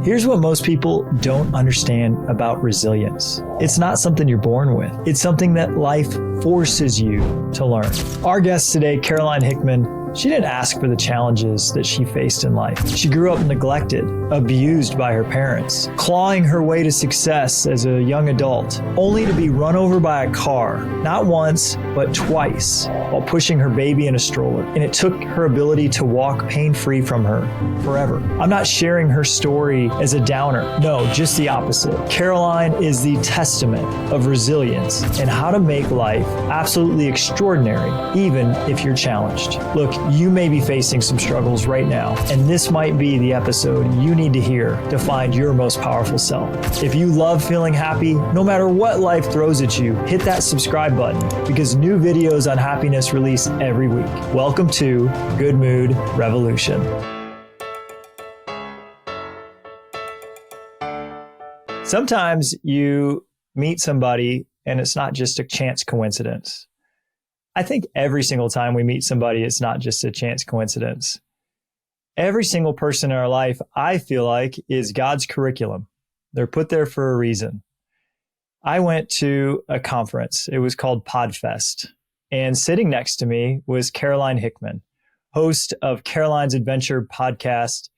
Here's what most people don't understand about resilience. It's not something you're born with. It's something that life forces you to learn. Our guest today, Caraline Hickman, she didn't ask for the challenges that she faced in life. She grew up neglected, abused by her parents, clawing her way to success as a young adult, only to be run over by a car, not once, but twice, while pushing her baby in a stroller. And it took her ability to walk pain-free from her forever. I'm not sharing her story as a downer. No, just the opposite. Caraline is the testament of resilience and how to make life absolutely extraordinary, even if you're challenged. Look, you may be facing some struggles right now, and this might be the episode you need to hear to find your most powerful self. If you love feeling happy, no matter what life throws at you, hit that subscribe button because new videos on happiness release every week. Welcome to Good Mood Revolution. Sometimes you meet somebody and it's not just a chance coincidence. I think every single time we meet somebody, it's not just a chance coincidence. Every single person in our life, I feel like, is God's curriculum. They're put there for a reason. I went to a conference. It was called Podfest. And sitting next to me was Caraline Hickman, host of Caraline's Adventure podcast.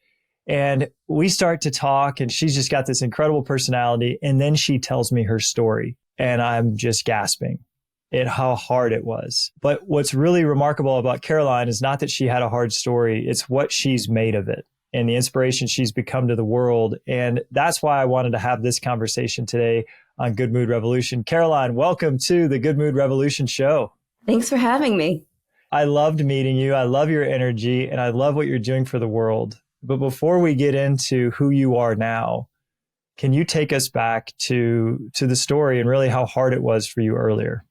And we start to talk, and she's just got this incredible personality. And then she tells me her story, and I'm just gasping at how hard it was. But what's really remarkable about Caraline is not that she had a hard story, it's what she's made of it and the inspiration she's become to the world. And that's why I wanted to have this conversation today on Good Mood Revolution. Caraline, welcome to the Good Mood Revolution show. Thanks for having me. I loved meeting you. I love your energy and I love what you're doing for the world. But before we get into who you are now, can you take us back to the story and really how hard it was for you earlier?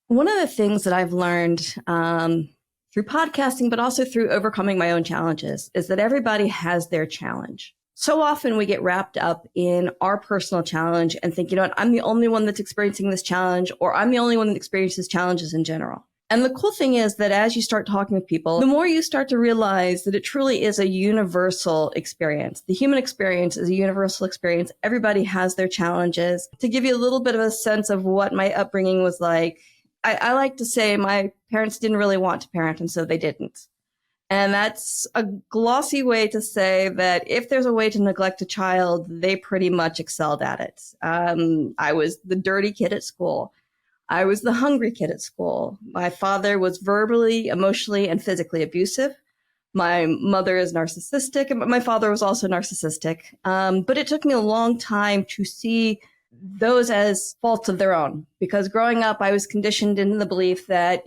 One of the things that I've learned through podcasting, but also through overcoming my own challenges, is that everybody has their challenge. So often we get wrapped up in our personal challenge and think, you know what, I'm the only one that's experiencing this challenge, or I'm the only one that experiences challenges in general. And the cool thing is that as you start talking with people, the more you start to realize that it truly is a universal experience. The human experience is a universal experience. Everybody has their challenges. To give you a little bit of a sense of what my upbringing was like, I like to say my parents didn't really want to parent, and so they didn't. And that's a glossy way to say that if there's a way to neglect a child, they pretty much excelled at it. I was the dirty kid at school. I was the hungry kid at school. My father was verbally, emotionally, and physically abusive. My mother is narcissistic, and my father was also narcissistic. But it took me a long time to see those as faults of their own, because growing up, I was conditioned into the belief that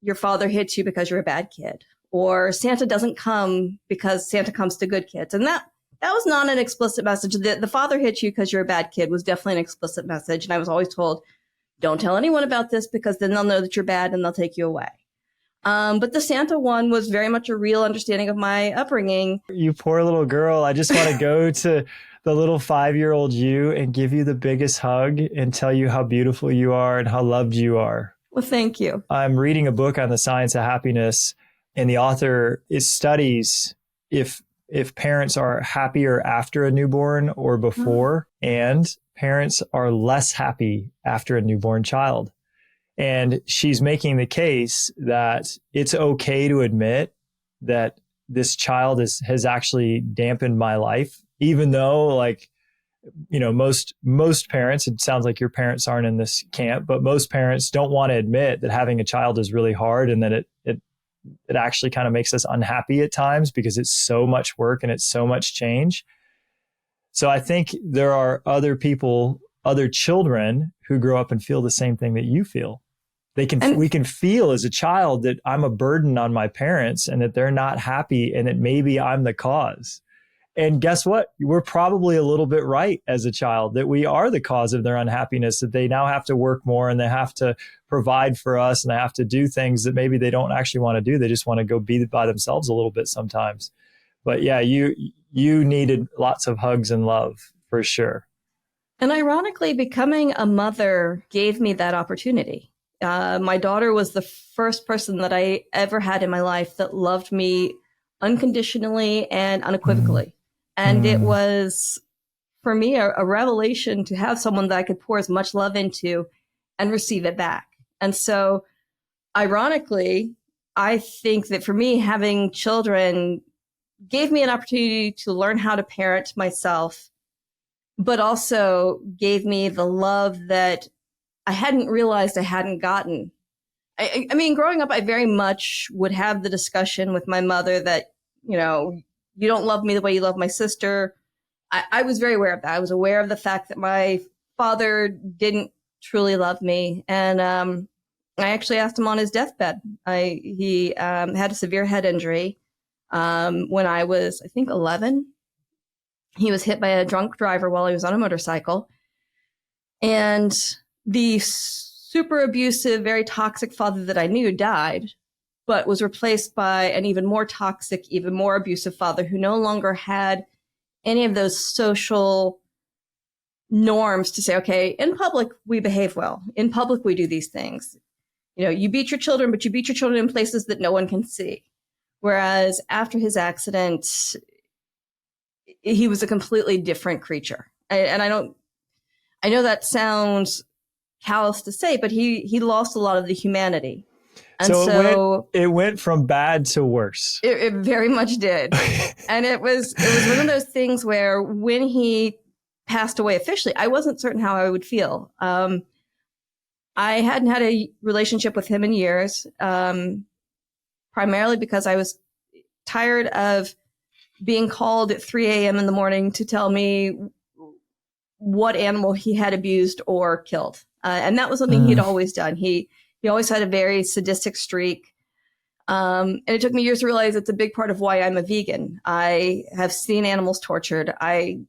your father hits you because you're a bad kid, or Santa doesn't come because Santa comes to good kids. And that was not an explicit message. The father hits you because you're a bad kid was definitely an explicit message. And I was always told, don't tell anyone about this because then they'll know that you're bad and they'll take you away. But the Santa one was very much a real understanding of my upbringing. You poor little girl. I just want to go to the little 5-year-old you and give you the biggest hug and tell you how beautiful you are and how loved you are. Well, thank you. I'm reading a book on the science of happiness, and the author studies if parents are happier after a newborn or before, and parents are less happy after a newborn child. And she's making the case that it's okay to admit that this child has actually dampened my life, even though, like, you know, most parents, it sounds like your parents aren't in this camp, but most parents don't want to admit that having a child is really hard and that it actually kind of makes us unhappy at times because it's so much work and it's so much change. So I think there are other people, other children who grow up and feel the same thing that you feel. We can feel as a child that I'm a burden on my parents and that they're not happy and that maybe I'm the cause. And guess what? We're probably a little bit right as a child, that we are the cause of their unhappiness, that they now have to work more and they have to provide for us and they have to do things that maybe they don't actually want to do. They just want to go be by themselves a little bit sometimes. But yeah, you needed lots of hugs and love for sure. And ironically, becoming a mother gave me that opportunity. My daughter was the first person that I ever had in my life that loved me unconditionally and unequivocally. And it was, for me, a revelation to have someone that I could pour as much love into and receive it back. And so, ironically, I think that for me, having children gave me an opportunity to learn how to parent myself, but also gave me the love that I hadn't realized I hadn't gotten. I mean, growing up, I very much would have the discussion with my mother that, you don't love me the way you love my sister. I was very aware of that. I was aware of the fact that my father didn't truly love me. And I actually asked him on his deathbed. He had a severe head injury when I was, I think, 11. He was hit by a drunk driver while he was on a motorcycle. And the super abusive, very toxic father that I knew died, but was replaced by an even more toxic, even more abusive father who no longer had any of those social norms to say, okay, in public, we behave well. In public, we do these things. You beat your children, but you beat your children in places that no one can see. Whereas after his accident, he was a completely different creature. I know that sounds callous to say, but he lost a lot of the humanity. And so it went from bad to worse. It very much did. And it was one of those things where when he passed away officially, I wasn't certain how I would feel. I hadn't had a relationship with him in years, primarily because I was tired of being called at 3 a.m. in the morning to tell me what animal he had abused or killed. And that was something he'd always done. He always had a very sadistic streak. And it took me years to realize it's a big part of why I'm a vegan. I have seen animals tortured. I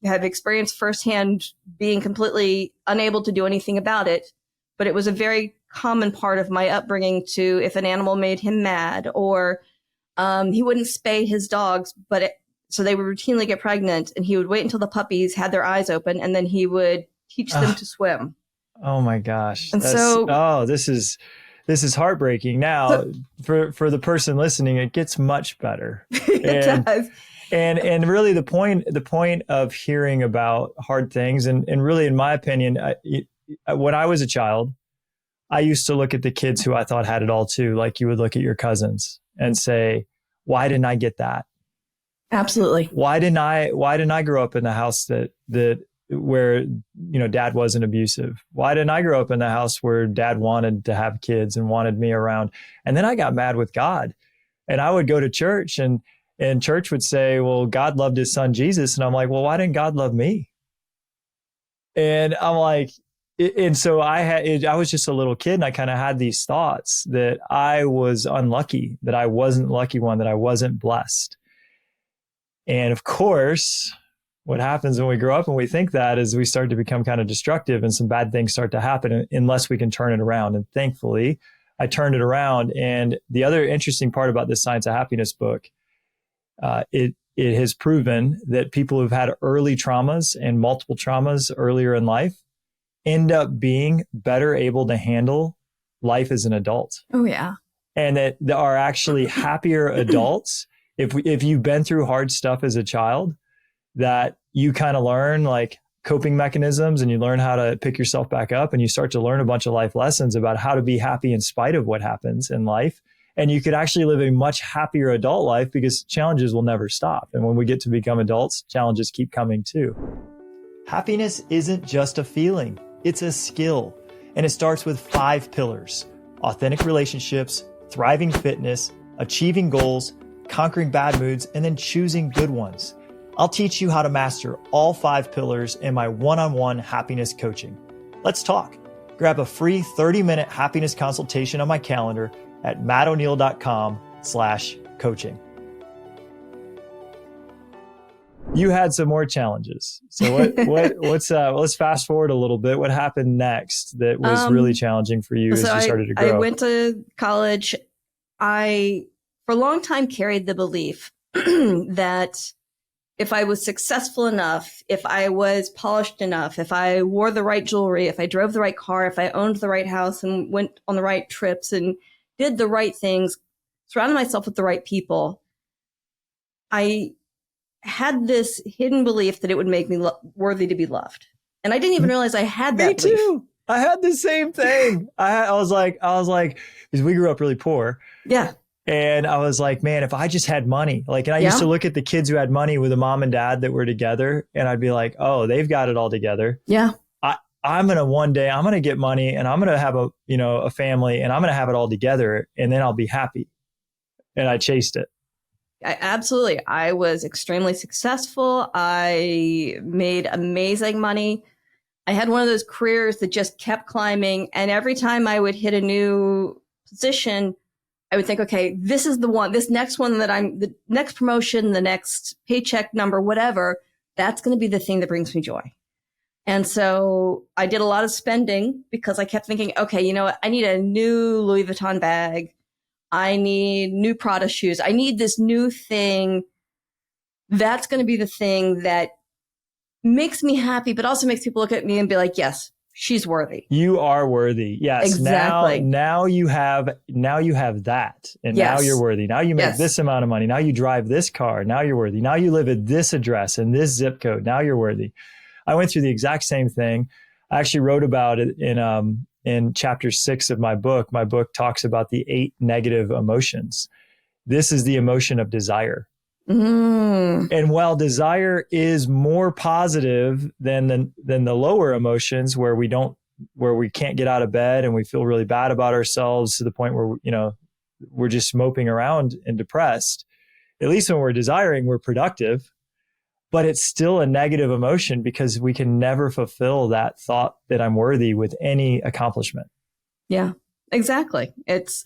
have experienced firsthand being completely unable to do anything about it. But it was a very common part of my upbringing to, if an animal made him mad, or he wouldn't spay his dogs, so they would routinely get pregnant, and he would wait until the puppies had their eyes open, and then he would teach them to swim. Oh my gosh. And this is heartbreaking. Now, for the person listening, it gets much better. It does. And really the point of hearing about hard things, and really, in my opinion, when I was a child, I used to look at the kids who I thought had it all too, like you would look at your cousins and say, why didn't I get that? Absolutely. Why didn't I grow up in the house that where, dad wasn't abusive? Why didn't I grow up in the house where dad wanted to have kids and wanted me around? And then I got mad with God, and I would go to church, and church would say, well, God loved his son, Jesus. And I'm like, well, why didn't God love me? And I'm like, and so I was just a little kid, and I kind of had these thoughts that I was unlucky, that I wasn't lucky one, that I wasn't blessed. And of course, what happens when we grow up and we think that is we start to become kind of destructive, and some bad things start to happen unless we can turn it around. And thankfully, I turned it around. And the other interesting part about this Science of Happiness book, it has proven that people who've had early traumas and multiple traumas earlier in life end up being better able to handle life as an adult. Oh, yeah. And that there are actually happier adults. If you've been through hard stuff as a child, that you kind of learn like coping mechanisms, and you learn how to pick yourself back up, and you start to learn a bunch of life lessons about how to be happy in spite of what happens in life. And you could actually live a much happier adult life, because challenges will never stop. And when we get to become adults, challenges keep coming too. Happiness isn't just a feeling, it's a skill. And it starts with 5 pillars: authentic relationships, thriving fitness, achieving goals, conquering bad moods, and then choosing good ones. I'll teach you how to master all 5 pillars in my one-on-one happiness coaching. Let's talk. Grab a free 30-minute happiness consultation on my calendar at mattoneil.com/coaching. You had some more challenges. So let's fast forward a little bit. What happened next that was really challenging for you as you started to grow? I went to college. I, for a long time, carried the belief that if I was successful enough, if I was polished enough, if I wore the right jewelry, if I drove the right car, if I owned the right house and went on the right trips and did the right things, surrounded myself with the right people, I had this hidden belief that it would make me worthy to be loved. And I didn't even realize I had that belief. Me too. I had the same thing. I was like, because we grew up really poor. Yeah. And I was like, man, if I just had money, like, and I used to look at the kids who had money with a mom and dad that were together, and I'd be like, oh, they've got it all together. Yeah. I'm going to one day, I'm going to get money and I'm going to have a family and I'm going to have it all together and then I'll be happy. And I chased it. Absolutely. I was extremely successful. I made amazing money. I had one of those careers that just kept climbing. And every time I would hit a new position, I would think, okay, this is the one, this next one the next promotion, the next paycheck number, whatever, that's going to be the thing that brings me joy. And so I did a lot of spending because I kept thinking, okay, you know what? I need a new Louis Vuitton bag. I need new Prada shoes. I need this new thing. That's going to be the thing that makes me happy, but also makes people look at me and be like, yes, she's worthy. You are worthy. Yes. Exactly. Now you have that. And now you're worthy. Now you make this amount of money. Now you drive this car. Now you're worthy. Now you live at this address and this zip code. Now you're worthy. I went through the exact same thing. I actually wrote about it in chapter 6 of my book. My book talks about the 8 negative emotions. This is the emotion of desire. And while desire is more positive than the lower emotions where we can't get out of bed and we feel really bad about ourselves to the point where, we're just moping around and depressed, at least when we're desiring, we're productive. But it's still a negative emotion because we can never fulfill that thought that I'm worthy with any accomplishment. Yeah, exactly. It's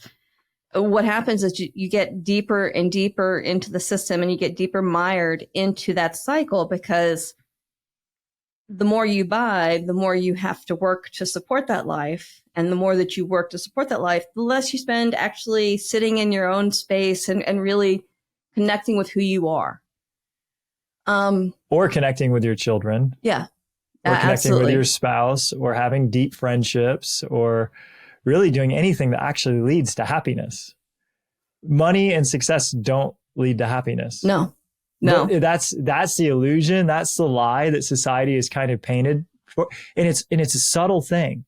what happens is you get deeper and deeper into the system and you get deeper mired into that cycle because the more you buy, the more you have to work to support that life. And the more that you work to support that life, the less you spend actually sitting in your own space and really connecting with who you are. Or connecting with your children. Yeah. Or connecting absolutely. with your spouse or having deep friendships or really doing anything that actually leads to happiness. Money and success don't lead to happiness. No. But that's the illusion. That's the lie that society is kind of painted for. And it's a subtle thing.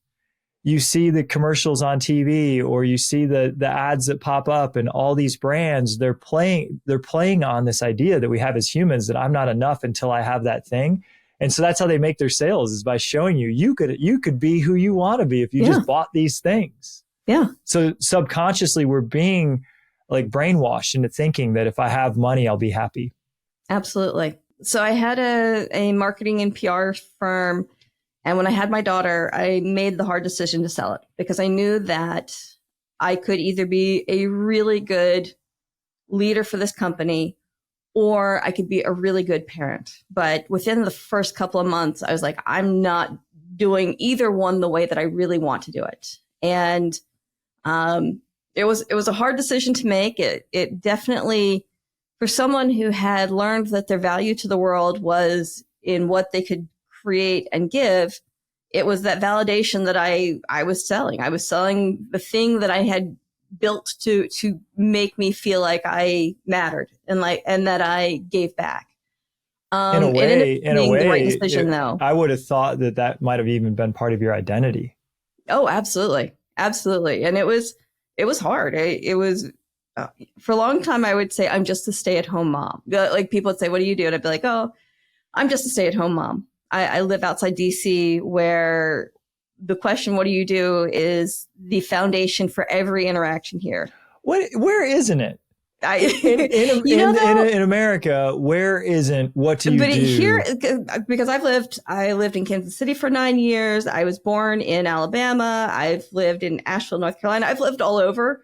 You see the commercials on TV or you see the ads that pop up and all these brands, they're playing on this idea that we have as humans that I'm not enough until I have that thing. And so that's how they make their sales is by showing you could be who you want to be if you just bought these things. Yeah. So subconsciously we're being like brainwashed into thinking that if I have money, I'll be happy. Absolutely. So I had a marketing and PR firm. And when I had my daughter, I made the hard decision to sell it because I knew that I could either be a really good leader for this company or I could be a really good parent. But within the first couple of months, I was like, I'm not doing either one the way that I really want to do it. And it was a hard decision to make. It definitely, for someone who had learned that their value to the world was in what they could create and give, it was that validation that I was selling. I was selling the thing that I had built to make me feel like I mattered and that I gave back. In a way, the right decision, though. I would have thought that might have even been part of your identity. Oh, absolutely, absolutely, and it was hard. It was. For a long time, I would say I'm just a stay-at-home mom. Like people would say, "What do you do?" And I'd be like, "Oh, I'm just a stay-at-home mom." I live outside DC, where the question, "What do you do?" is the foundation for every interaction here. Where isn't it? In America, where isn't what do you do? But here, because I lived in Kansas City for 9 years. I was born in Alabama. I've lived in Asheville, North Carolina. I've lived all over.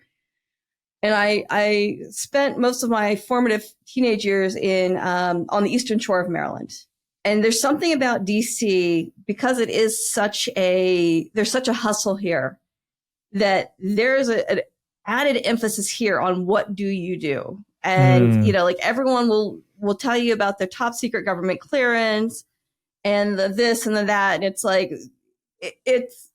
And I spent most of my formative teenage years on the Eastern Shore of Maryland. And there's something about DC because it is there's such a hustle here that there's an added emphasis here on what do you do. And, like everyone will tell you about their top secret government clearance and the this and the that. And it's like, it's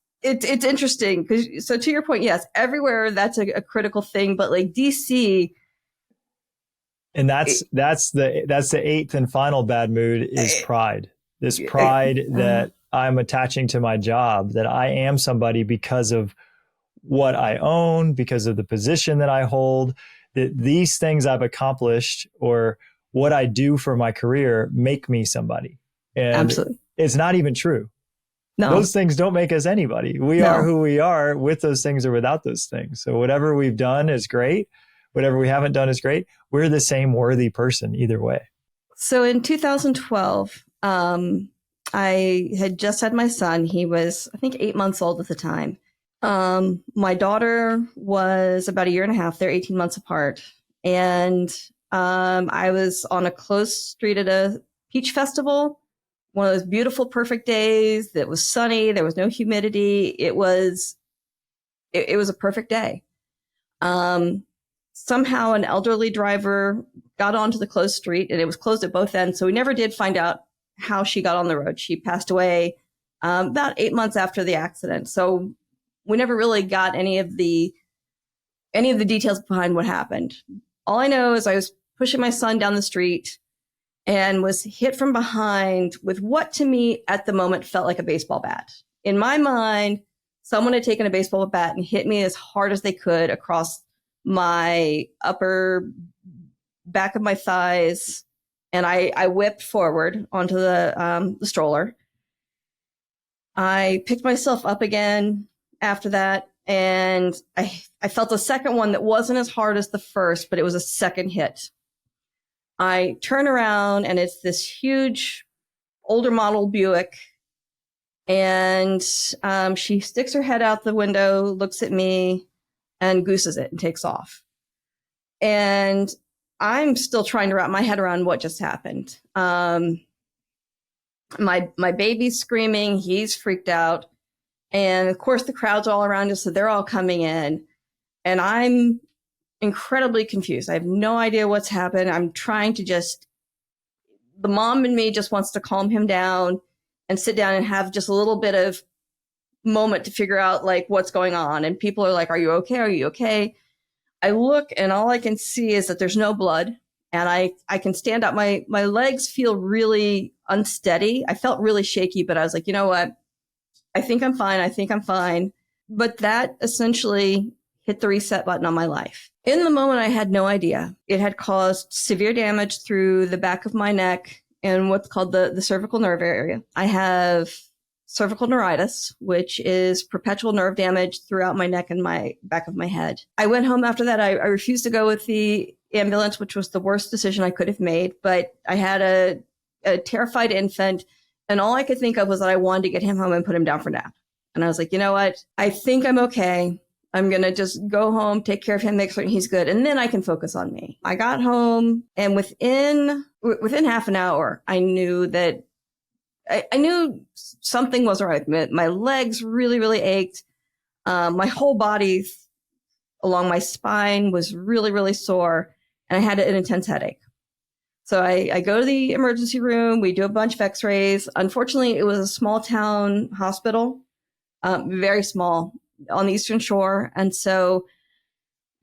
interesting because, so to your point, yes, everywhere that's a critical thing, but like DC, And that's the eighth and final bad mood is pride. This pride that I'm attaching to my job, that I am somebody because of what I own, because of the position that I hold, that these things I've accomplished or what I do for my career make me somebody. And Absolutely. it's not even true. No. Those things don't make us anybody. We are who we are with those things or without those things. So whatever we've done is great. Whatever we haven't done is great. We're the same worthy person either way. So in 2012, I had just had my son. He was, I think, 8 months old at the time. My daughter was about a year and a half. They're 18 months apart. And I was on a closed street at a peach festival, one of those beautiful, perfect days that was sunny. There was no humidity. It was a perfect day. Somehow an elderly driver got onto the closed street, and it was closed at both ends. So we never did find out how she got on the road. She passed away about 8 months after the accident. So we never really got any of the details behind what happened. All I know is I was pushing my son down the street and was hit from behind with what to me at the moment felt like a baseball bat. In my mind, someone had taken a baseball bat and hit me as hard as they could across my upper back of my thighs. And I whipped forward onto the stroller. I picked myself up again after that. And I felt a second one that wasn't as hard as the first, but it was a second hit. I turn around and it's this huge older model Buick. And she sticks her head out the window, looks at me, and gooses it and takes off. And I'm still trying to wrap my head around what just happened. My baby's screaming. He's freaked out. And of course, the crowd's all around us, so they're all coming in. And I'm incredibly confused. I have no idea what's happened. I'm trying to the mom in me just wants to calm him down and sit down and have just a little bit of moment to figure out like what's going on. And people are like, "Are you okay? Are you okay?" I look and all I can see is that there's no blood, and I can stand up. My legs feel really unsteady. I felt really shaky, but I was like, you know what? I think I'm fine. I think I'm fine. But that essentially hit the reset button on my life. In the moment, I had no idea. It had caused severe damage through the back of my neck and what's called the cervical nerve area. I have cervical neuritis, which is perpetual nerve damage throughout my neck and my back of my head. I went home after that. I refused to go with the ambulance, which was the worst decision I could have made. But I had a terrified infant, and all I could think of was that I wanted to get him home and put him down for nap. And I was like, you know what? I think I'm okay. I'm going to just go home, take care of him, make certain he's good, and then I can focus on me. I got home, and within half an hour, I knew that I knew something wasn't right. My legs really, really ached. My whole body along my spine was really, really sore, and I had an intense headache. So I go to the emergency room. We do a bunch of x-rays. Unfortunately, it was a small town hospital, very small, on the Eastern Shore. And so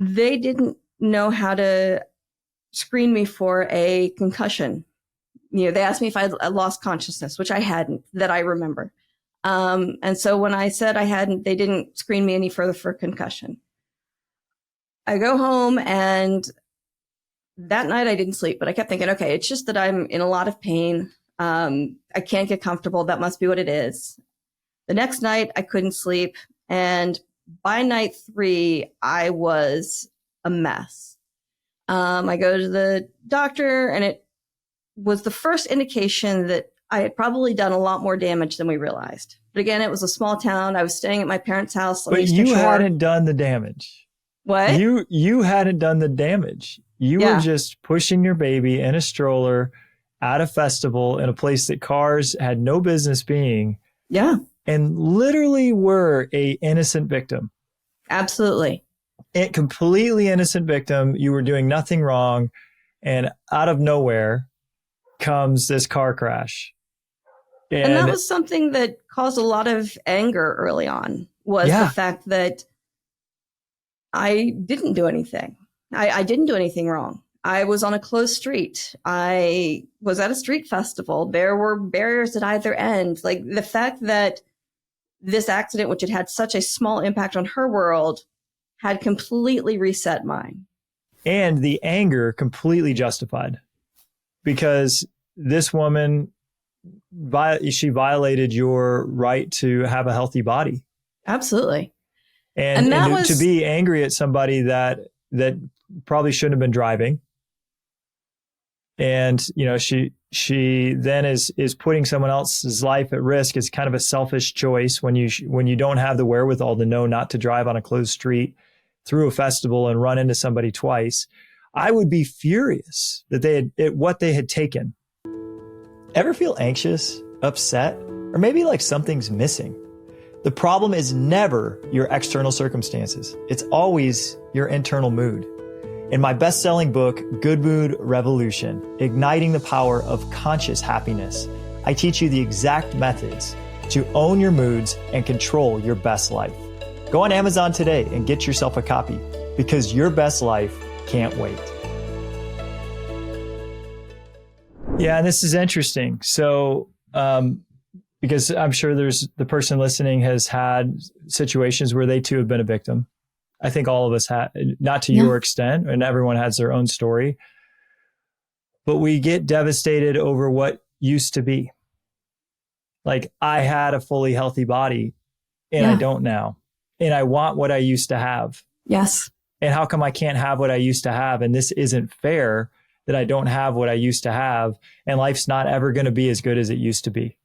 they didn't know how to screen me for a concussion. You know, they asked me if I lost consciousness, which I hadn't, that I remember. And so when I said I hadn't, they didn't screen me any further for concussion. I go home, and that night I didn't sleep, but I kept thinking, okay, it's just that I'm in a lot of pain. I can't get comfortable. That must be what it is. The next night I couldn't sleep. And by night 3, I was a mess. I go to the doctor, and it was the first indication that I had probably done a lot more damage than we realized. But again, it was a small town. I was staying at my parents' house. But you hadn't done the damage. What? You hadn't done the damage. You were just pushing your baby in a stroller at a festival in a place that cars had no business being. Yeah. And literally were a innocent victim. Absolutely. A completely innocent victim. You were doing nothing wrong. And out of nowhere comes this car crash. And that was something that caused a lot of anger early on, was the fact that I didn't do anything. I didn't do anything wrong. I was on a closed street. I was at a street festival. There were barriers at either end. Like the fact that this accident, which had had such a small impact on her world, had completely reset mine. And the anger completely justified, because this woman, she violated your right to have a healthy body. Absolutely. And that was to be angry at somebody that probably shouldn't have been driving. And, she then is putting someone else's life at risk. It's kind of a selfish choice when you don't have the wherewithal to know not to drive on a closed street through a festival and run into somebody twice. I would be furious that what they had taken. Ever feel anxious, upset, or maybe like something's missing? The problem is never your external circumstances. It's always your internal mood. In my best-selling book, Good Mood Revolution, Igniting the Power of Conscious Happiness, I teach you the exact methods to own your moods and control your best life. Go on Amazon today and get yourself a copy, because your best life can't wait. Yeah, and this is interesting. So, because I'm sure the person listening has had situations where they too have been a victim. I think all of us have, not to your extent, and everyone has their own story, but we get devastated over what used to be. Like, I had a fully healthy body and I don't now. And I want what I used to have. Yes. And how come I can't have what I used to have? And this isn't fair that I don't have what I used to have. And life's not ever going to be as good as it used to be.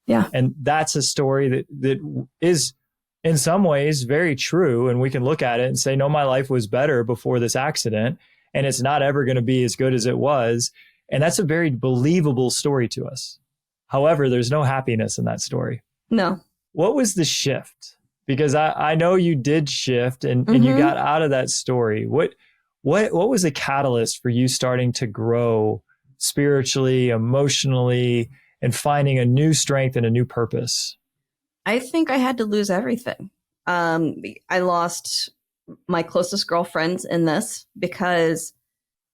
Yeah. And that's a story that is in some ways very true. And we can look at it and say, no, my life was better before this accident, and it's not ever going to be as good as it was. And that's a very believable story to us. However, there's no happiness in that story. No. What was the shift? Because I know you did shift and you got out of that story. What was the catalyst for you starting to grow spiritually, emotionally, and finding a new strength and a new purpose? I think I had to lose everything. I lost my closest girlfriends in this, because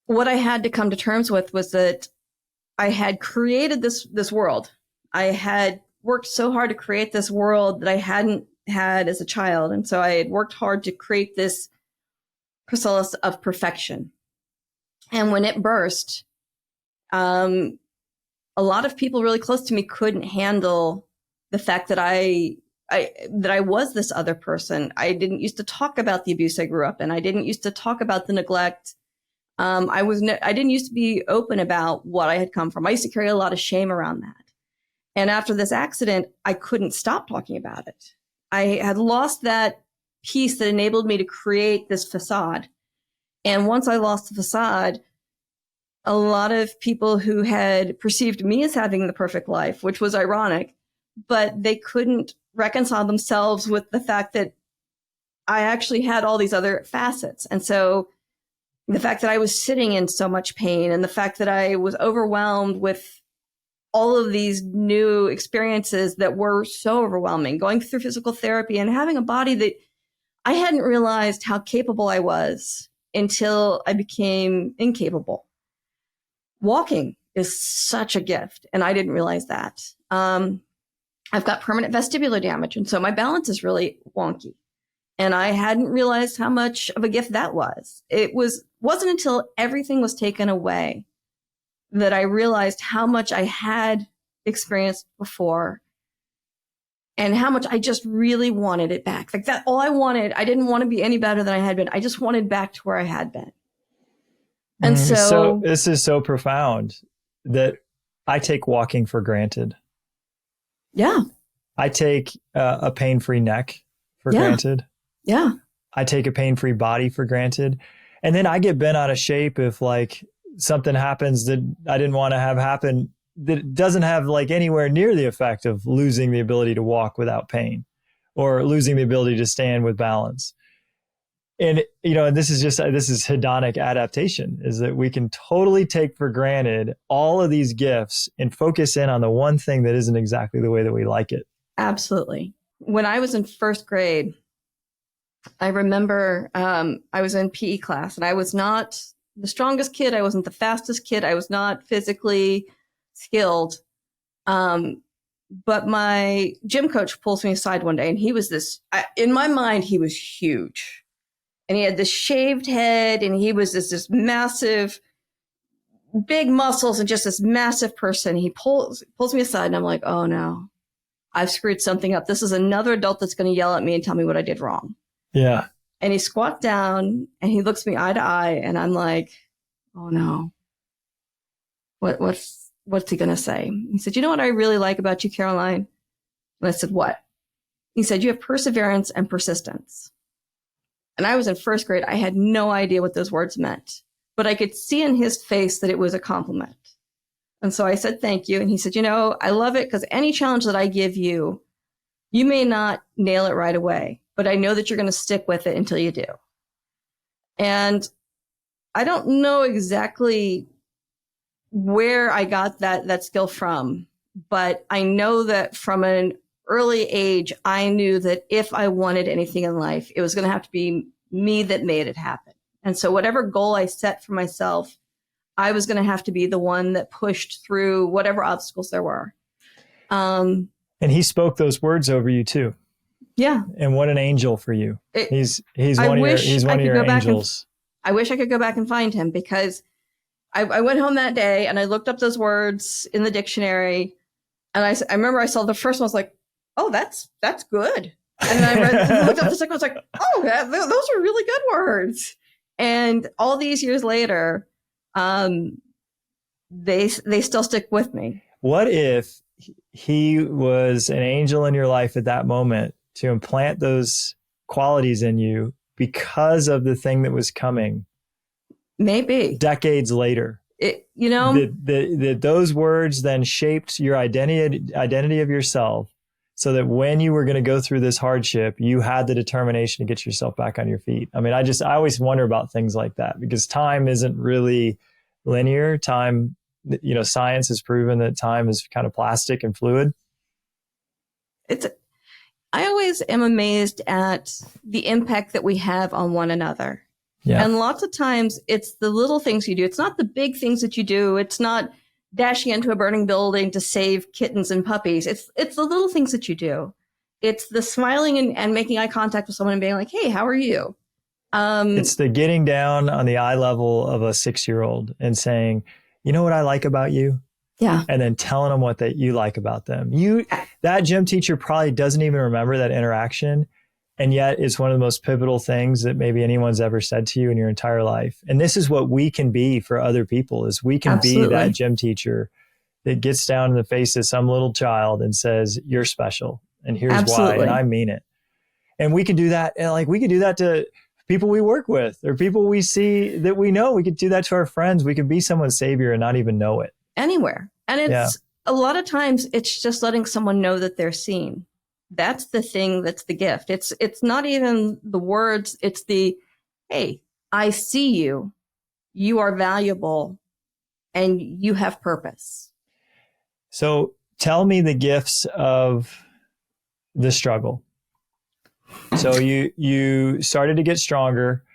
what I had to come to terms with was that I had created this world. I had worked so hard to create this world that I hadn't had as a child. And so I had worked hard to create this chrysalis of perfection. And when it burst, a lot of people really close to me couldn't handle the fact that I was this other person. I didn't used to talk about the abuse I grew up in. I didn't used to talk about the neglect. I didn't used to be open about what I had come from. I used to carry a lot of shame around that. And after this accident, I couldn't stop talking about it. I had lost that piece that enabled me to create this facade. And once I lost the facade, a lot of people who had perceived me as having the perfect life, which was ironic, but they couldn't reconcile themselves with the fact that I actually had all these other facets. And so the fact that I was sitting in so much pain, and the fact that I was overwhelmed with all of these new experiences that were so overwhelming, going through physical therapy and having a body that I hadn't realized how capable I was until I became incapable. Walking is such a gift, and I didn't realize that. I've got permanent vestibular damage, and so my balance is really wonky. And I hadn't realized how much of a gift that was. It wasn't until everything was taken away that I realized how much I had experienced before and how much I just really wanted it back. Like that, all I wanted, I didn't want to be any better than I had been. I just wanted back to where I had been. And so this is so profound that I take walking for granted. Yeah. I take a pain-free neck for granted. Yeah. I take a pain-free body for granted. And then I get bent out of shape if like something happens that I didn't want to have happen, that doesn't have like anywhere near the effect of losing the ability to walk without pain or losing the ability to stand with balance. And, this is hedonic adaptation, is that we can totally take for granted all of these gifts and focus in on the one thing that isn't exactly the way that we like it. Absolutely. When I was in first grade, I remember I was in PE class, and I was not the strongest kid. I wasn't the fastest kid. I was not physically skilled. But my gym coach pulls me aside one day, and he was in my mind, he was huge. And he had this shaved head, and he was this massive, big muscles, and just this massive person. He pulls me aside, and I'm like, oh no, I've screwed something up. This is another adult that's going to yell at me and tell me what I did wrong. Yeah. And he squats down, and he looks me eye to eye, and I'm like, oh no, what's he going to say? He said, you know what I really like about you, Caraline? And I said, what? He said, you have perseverance and persistence. And I was in first grade. I had no idea what those words meant, but I could see in his face that it was a compliment. And so I said, thank you. And he said, you know, I love it because any challenge that I give you, you may not nail it right away, but I know that you're going to stick with it until you do. And I don't know exactly where I got that skill from, but I know that from an early age, I knew that if I wanted anything in life, it was going to have to be me that made it happen. And so whatever goal I set for myself, I was going to have to be the one that pushed through whatever obstacles there were. And he spoke those words over you too. Yeah. And what an angel for you. He's one of your angels. I wish I could go back and find him, because I went home that day and I looked up those words in the dictionary. And I remember I saw the first one, I was like, oh, that's good. And then I looked up the second one, I was like, oh, those are really good words. And all these years later, they still stick with me. What if he was an angel in your life at that moment to implant those qualities in you because of the thing that was coming? Maybe decades later. That those words then shaped your identity of yourself, so that when you were going to go through this hardship, you had the determination to get yourself back on your feet. I mean, I always wonder about things like that, because time isn't really linear. Time, science has proven that time is kind of plastic and fluid. I always am amazed at the impact that we have on one another. Yeah. And lots of times it's the little things you do. It's not the big things that you do. It's not dashing into a burning building to save kittens and puppies. It's the little things that you do. It's the smiling and making eye contact with someone and being like, hey, how are you? It's the getting down on the eye level of a 6-year-old and saying, you know what I like about you? Yeah. And then telling them what you like about them. That gym teacher probably doesn't even remember that interaction. And yet it's one of the most pivotal things that maybe anyone's ever said to you in your entire life. And this is what we can be for other people, is we can Absolutely. Be that gym teacher that gets down in the face of some little child and says, you're special. And here's Absolutely. Why. And I mean it. And we can do that. And we can do that to people we work with or people we see that we know. We could do that to our friends. We can be someone's savior and not even know it. Anywhere. And it's a lot of times it's just letting someone know that they're seen. That's the thing. That's the gift. It's not even the words. It's the, hey, I see you. You are valuable and you have purpose. So tell me the gifts of the struggle. So you started to get stronger,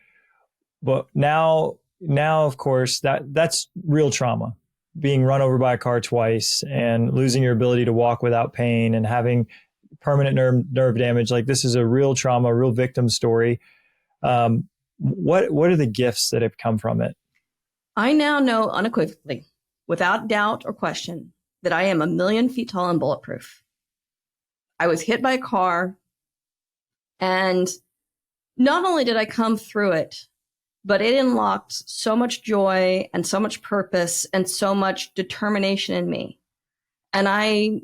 but now of course that's real trauma. Being run over by a car twice and losing your ability to walk without pain and having permanent nerve damage. Like, this is a real trauma, a real victim story. What are the gifts that have come from it? I now know unequivocally, without doubt or question, that I am 1,000,000 feet tall and bulletproof. I was hit by a car, and not only did I come through it, but it unlocked so much joy and so much purpose and so much determination in me. And I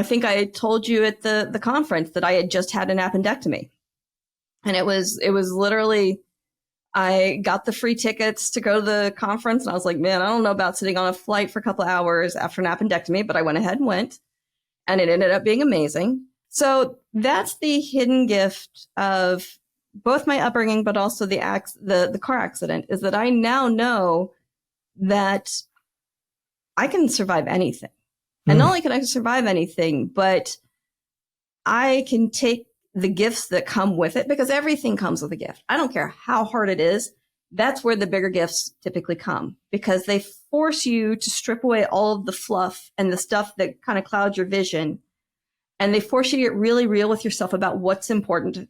think I told you at the conference that I had just had an appendectomy. And it was literally, I got the free tickets to go to the conference. And I was like, man, I don't know about sitting on a flight for a couple of hours after an appendectomy, but I went ahead and went. And it ended up being amazing. So that's the hidden gift of both my upbringing, but also the car accident, is that I now know that I can survive anything. And not only can I survive anything, but I can take the gifts that come with it, because everything comes with a gift. I don't care how hard it is. that's where the bigger gifts typically come, because they force you to strip away all of the fluff and the stuff that kind of clouds your vision. And they force you to get really real with yourself about what's important.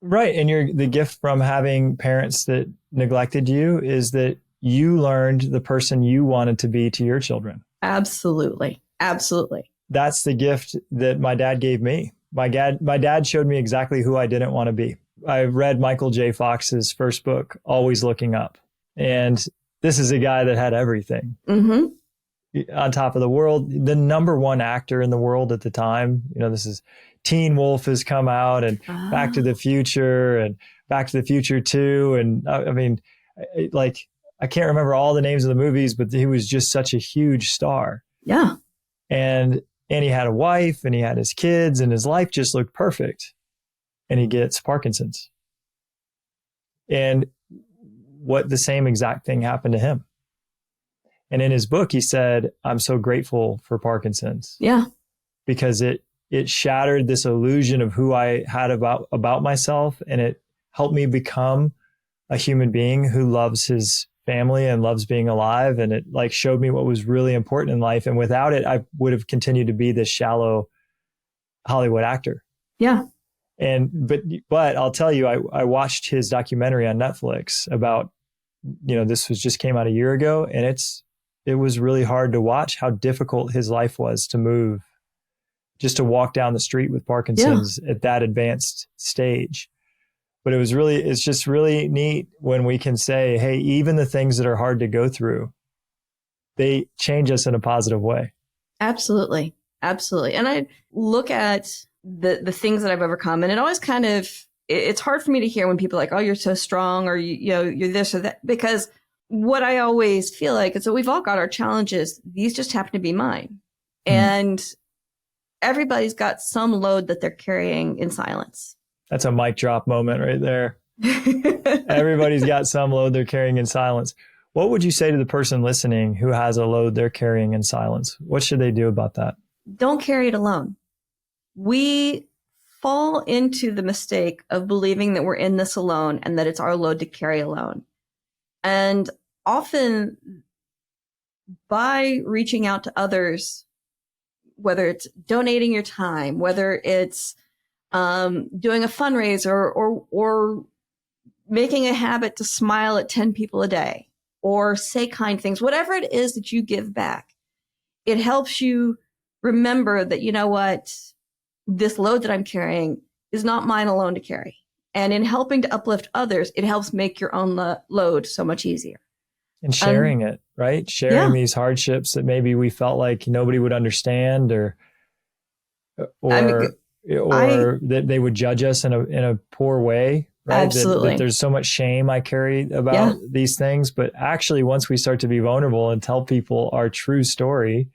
Right. And the gift from having parents that neglected you is that you learned the person you wanted to be to your children. Absolutely. Absolutely. That's the gift that my dad gave me. My dad showed me exactly who I didn't want to be. I read Michael J. Fox's first book, Always Looking Up. And this is a guy that had everything. On top of the world, the number one actor in the world at the time. This is Teen Wolf has come out, and Back to the Future and Back to the Future 2. And I mean, I can't remember all the names of the movies, but he was just such a huge star. Yeah. And he had a wife and he had his kids and his life just looked perfect. And he gets Parkinson's. And the same exact thing happened to him. And in his book, he said, I'm so grateful for Parkinson's. Yeah. Because it shattered this illusion of who I had about myself. And it helped me become a human being who loves his family and loves being alive. And it showed me what was really important in life. And without it, I would have continued to be this shallow Hollywood actor. Yeah. But I'll tell you, I watched his documentary on Netflix about, this just came out a year ago, and it was really hard to watch how difficult his life was to move, just to walk down the street with Parkinson's at that advanced stage. But it's just really neat when we can say, hey, even the things that are hard to go through, they change us in a positive way. Absolutely. Absolutely. And I look at the things that I've overcome, and it always it's hard for me to hear when people are like, oh, you're so strong, or you're this or that, because what I always feel like is that we've all got our challenges. These just happen to be mine. And everybody's got some load that they're carrying in silence. That's a mic drop moment right there. Everybody's got some load they're carrying in silence. What would you say to the person listening who has a load they're carrying in silence? What should they do about that? Don't carry it alone. We fall into the mistake of believing that we're in this alone and that it's our load to carry alone. And often by reaching out to others, whether it's donating your time, whether it's doing a fundraiser or making a habit to smile at 10 people a day or say kind things, whatever it is that you give back, it helps you remember that, you know what, this load that I'm carrying is not mine alone to carry. And in helping to uplift others, it helps make your own load so much easier. And sharing it, right? Sharing these hardships that maybe we felt like nobody would understand or that they would judge us in a poor way, right? Absolutely. That there's so much shame I carry about these things. But actually, once we start to be vulnerable and tell people our true story,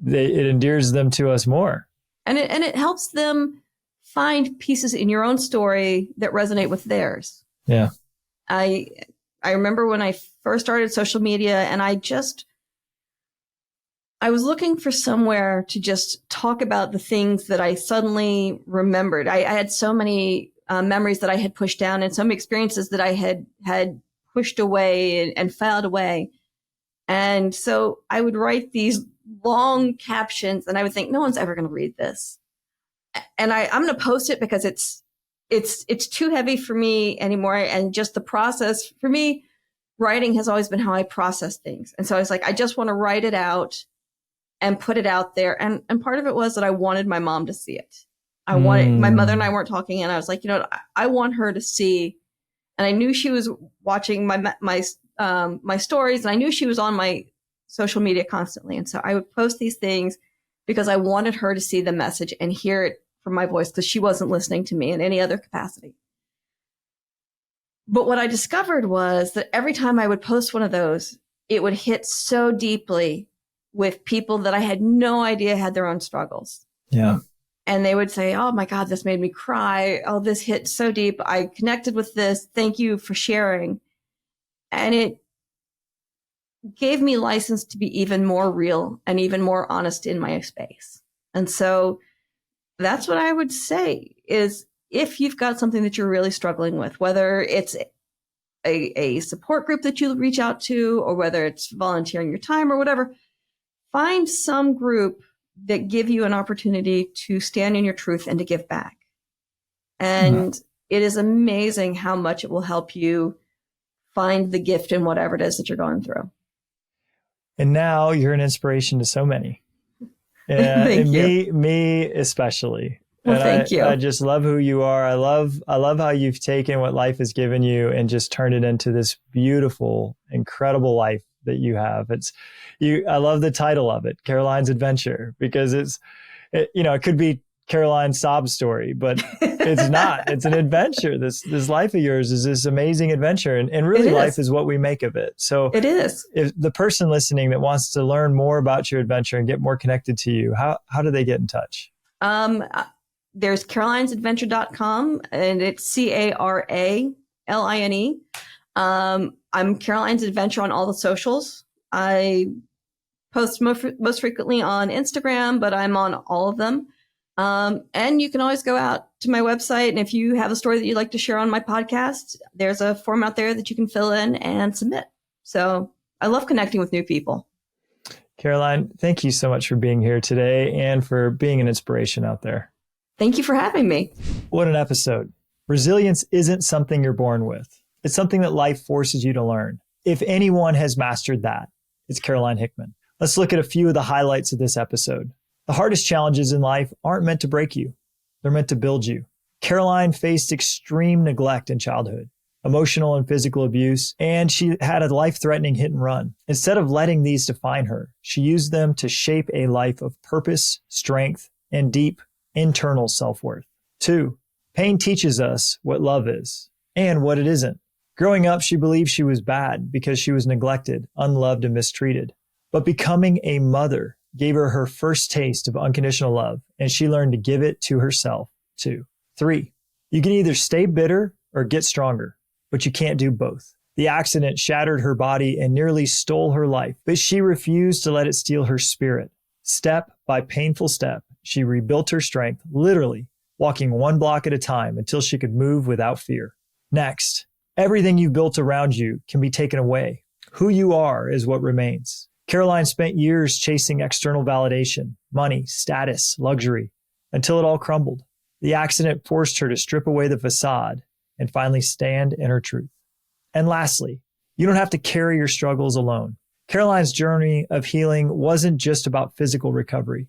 it endears them to us more. And it helps them find pieces in your own story that resonate with theirs. Yeah. I remember when I first started social media, and I was looking for somewhere to just talk about the things that I suddenly remembered. I had so many memories that I had pushed down, and some experiences that I had pushed away and filed away. And so I would write these long captions, and I would think, no one's ever going to read this. And I'm going to post it because it's too heavy for me anymore. And just the process for me, writing has always been how I process things. And so I was like, I just want to write it out and put it out there. And part of it was that I wanted my mom to see it. My mother and I weren't talking, and I was like, I want her to see. And I knew she was watching my stories, and I knew she was on my social media constantly. And so I would post these things because I wanted her to see the message and hear it from my voice, because she wasn't listening to me in any other capacity. But what I discovered was that every time I would post one of those, it would hit so deeply with people that I had no idea had their own struggles. Yeah. And they would say, oh my God, this made me cry. Oh, this hit so deep. I connected with this. Thank you for sharing. And it gave me license to be even more real and even more honest in my space. And so that's what I would say is, if you've got something that you're really struggling with, whether it's a support group that you reach out to, or whether it's volunteering your time or whatever, find some group that give you an opportunity to stand in your truth and to give back. And it is amazing how much it will help you find the gift in whatever it is that you're going through. And now you're an inspiration to so many. Thank you. Me especially. Well, And thank you. I just love who you are. I love how you've taken what life has given you and just turned it into this beautiful, incredible life that you have. I love the title of it, Caraline's Adventure, because it could be Caraline's sob story, but it's not. It's an adventure. This life of yours is this amazing adventure, and really life is what we make of it. So it is. If the person listening that wants to learn more about your adventure and get more connected to you, how do they get in touch? There's caralinesadventure.com, and it's Caraline. I'm Caraline's Adventure on all the socials. I post most frequently on Instagram, but I'm on all of them. And you can always go out to my website. And if you have a story that you'd like to share on my podcast, there's a form out there that you can fill in and submit. So I love connecting with new people. Caraline, thank you so much for being here today and for being an inspiration out there. Thank you for having me. What an episode. Resilience isn't something you're born with. It's something that life forces you to learn. If anyone has mastered that, it's Caraline Hickman. Let's look at a few of the highlights of this episode. The hardest challenges in life aren't meant to break you. They're meant to build you. Caraline faced extreme neglect in childhood, emotional and physical abuse, and she had a life-threatening hit and run. Instead of letting these define her, she used them to shape a life of purpose, strength, and deep internal self-worth. 2, pain teaches us what love is and what it isn't. Growing up, she believed she was bad because she was neglected, unloved, and mistreated. But becoming a mother gave her her first taste of unconditional love, and she learned to give it to herself too. 3, you can either stay bitter or get stronger, but you can't do both. The accident shattered her body and nearly stole her life, but she refused to let it steal her spirit. Step by painful step, she rebuilt her strength, literally walking one block at a time until she could move without fear. Next, everything you've built around you can be taken away. Who you are is what remains. Caraline spent years chasing external validation, money, status, luxury, until it all crumbled. The accident forced her to strip away the facade and finally stand in her truth. And lastly, you don't have to carry your struggles alone. Caraline's journey of healing wasn't just about physical recovery.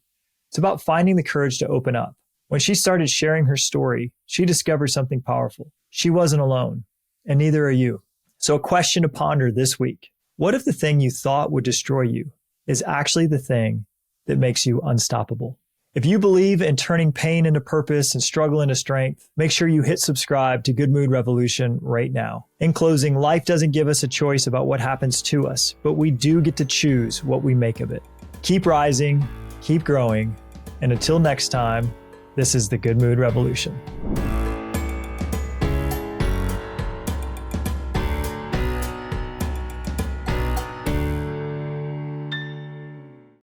It's about finding the courage to open up. When she started sharing her story, she discovered something powerful. She wasn't alone, and neither are you. So a question to ponder this week. What if the thing you thought would destroy you is actually the thing that makes you unstoppable? If you believe in turning pain into purpose and struggle into strength, make sure you hit subscribe to Good Mood Revolution right now. In closing, life doesn't give us a choice about what happens to us, but we do get to choose what we make of it. Keep rising, keep growing, and until next time, this is the Good Mood Revolution.